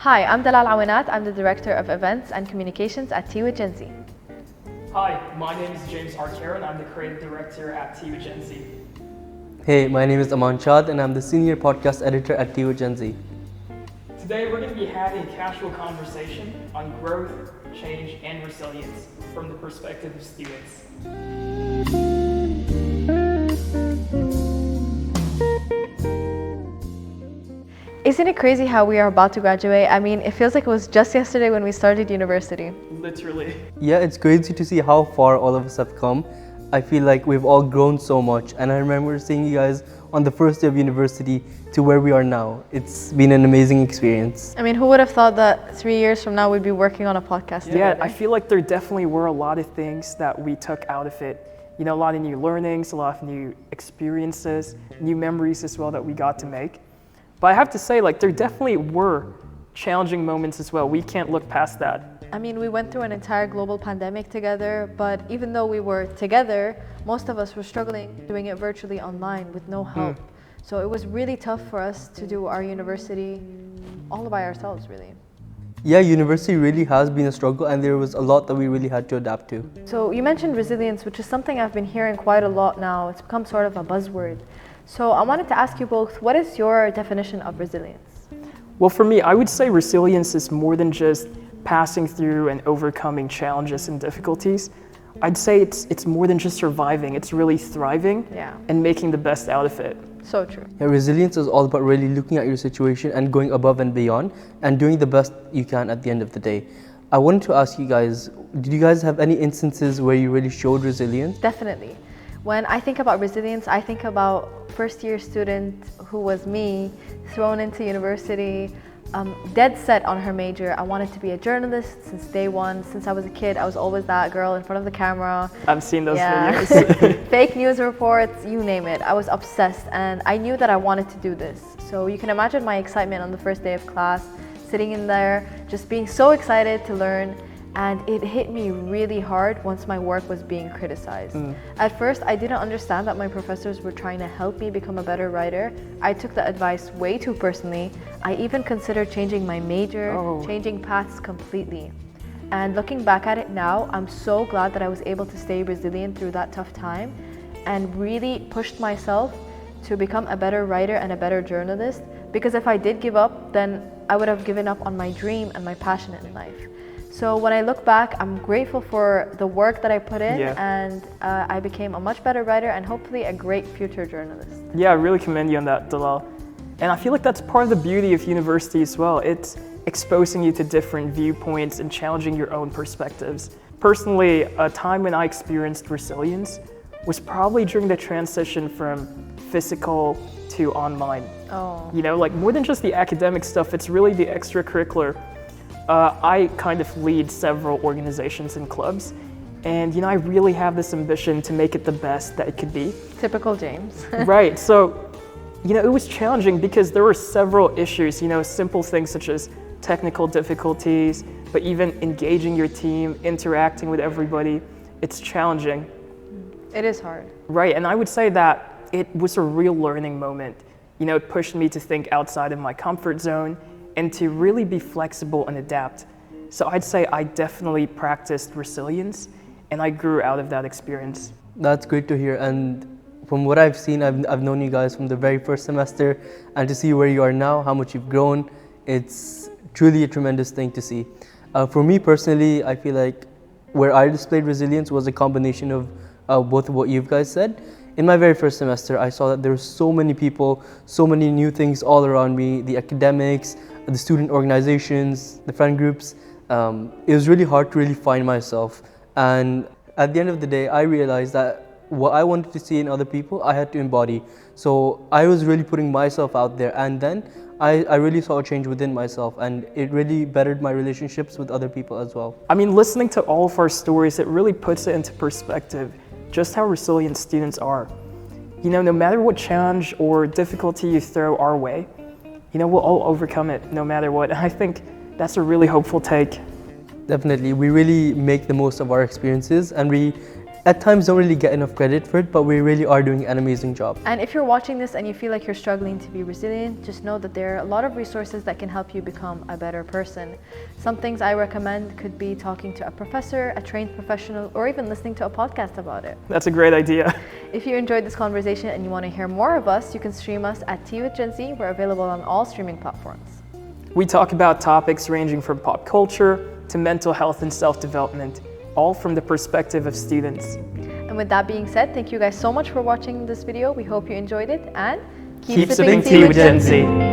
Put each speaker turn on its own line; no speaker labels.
Hi, I'm Dalal Awanat. I'm the Director of Events and Communications at Tea with Gen Z.
Hi, my name is James Arcaro and I'm the Creative Director at Tea with Gen Z.
Hey, my name is Aman Chad and I'm the Senior Podcast Editor at Tea with Gen Z.
Today we're going to be having a casual conversation on growth, change, and resilience from the perspective of students.
Isn't it crazy how we are about to graduate? I mean, it feels like it was just yesterday when we started university.
Literally.
Yeah, it's crazy to see how far all of us have come. I feel like we've all grown so much, and I remember seeing you guys on the first day of university to where we are now. It's been an amazing experience.
I mean, who would have thought that 3 years from now we'd be working on a podcast
Yeah,
together?
I feel like there definitely were a lot of things that we took out of it. You know, a lot of new learnings, a lot of new experiences, new memories as well that we got to make. But I have to say, like, there definitely were challenging moments as well. We can't look past that.
I mean, we went through an entire global pandemic together, but even though we were together, most of us were struggling doing it virtually online with no help. So it was really tough for us to do our university all by ourselves, really.
Yeah, university really has been a struggle, and there was a lot that we really had to adapt to.
So you mentioned resilience, which is something I've been hearing quite a lot now. It's become sort of a buzzword. So I wanted to ask you both, what is your definition of resilience?
Well, for me, I would say resilience is more than just passing through and overcoming challenges and difficulties. I'd say it's more than just surviving. It's really thriving and making the best out of it.
So true.
Yeah, resilience is all about really looking at your situation and going above and beyond and doing the best you can at the end of the day. I wanted to ask you guys, did you guys have any instances where you really showed resilience?
Definitely. When I think about resilience, I think about first-year student who was me, thrown into university, dead set on her major. I wanted to be a journalist since day one. Since I was a kid, I was always that girl in front of the camera.
I've seen those videos.
Fake news reports, you name it. I was obsessed and I knew that I wanted to do this. So you can imagine my excitement on the first day of class, sitting in there, just being so excited to learn. And it hit me really hard once my work was being criticized. At first, I didn't understand that my professors were trying to help me become a better writer. I took the advice way too personally. I even considered changing my major, changing paths completely. And looking back at it now, I'm so glad that I was able to stay resilient through that tough time and really pushed myself to become a better writer and a better journalist. Because if I did give up, then I would have given up on my dream and my passion in life. So when I look back, I'm grateful for the work that I put in and I became a much better writer and hopefully a great future journalist.
Yeah, I really commend you on that, Dalal. And I feel like that's part of the beauty of university as well. It's exposing you to different viewpoints and challenging your own perspectives. Personally, a time when I experienced resilience was probably during the transition from physical to online. You know, like more than just the academic stuff, it's really the extracurricular. I kind of lead several organizations and clubs, and you know, I really have this ambition to make it the best that it could be.
Typical James.
Right, so, you know, it was challenging because there were several issues, you know, simple things such as technical difficulties, but even engaging your team, interacting with everybody, it's challenging.
It is hard.
Right, and I would say that it was a real learning moment. You know, it pushed me to think outside of my comfort zone and to really be flexible and adapt. So I'd say I definitely practiced resilience and I grew out of that experience.
That's great to hear, and from what I've seen, I've known you guys from the very first semester, and to see where you are now, how much you've grown, it's truly a tremendous thing to see. For me personally, I feel like where I displayed resilience was a combination of both of what you guys said. In my very first semester, I saw that there were so many people, so many new things all around me, the academics, the student organizations, the friend groups. It was really hard to really find myself. And at the end of the day, I realized that what I wanted to see in other people, I had to embody. So I was really putting myself out there. And then I really saw a change within myself, and it really bettered my relationships with other people as well.
I mean, listening to all of our stories, it really puts it into perspective just how resilient students are. You know, no matter what challenge or difficulty you throw our way, you know, we'll all overcome it no matter what. I think that's a really hopeful take.
Definitely, we really make the most of our experiences, and we at times don't really get enough credit for it, but we really are doing an amazing job.
And if you're watching this and you feel like you're struggling to be resilient, just know that there are a lot of resources that can help you become a better person. Some things I recommend could be talking to a professor, a trained professional, or even listening to a podcast about it.
That's a great idea.
If you enjoyed this conversation and you want to hear more of us, you can stream us at Tea with Gen Z. We're available on all streaming platforms.
We talk about topics ranging from pop culture to mental health and self-development, all from the perspective of students.
And with that being said, thank you guys so much for watching this video. We hope you enjoyed it, and
Keep sipping tea with Gen Z.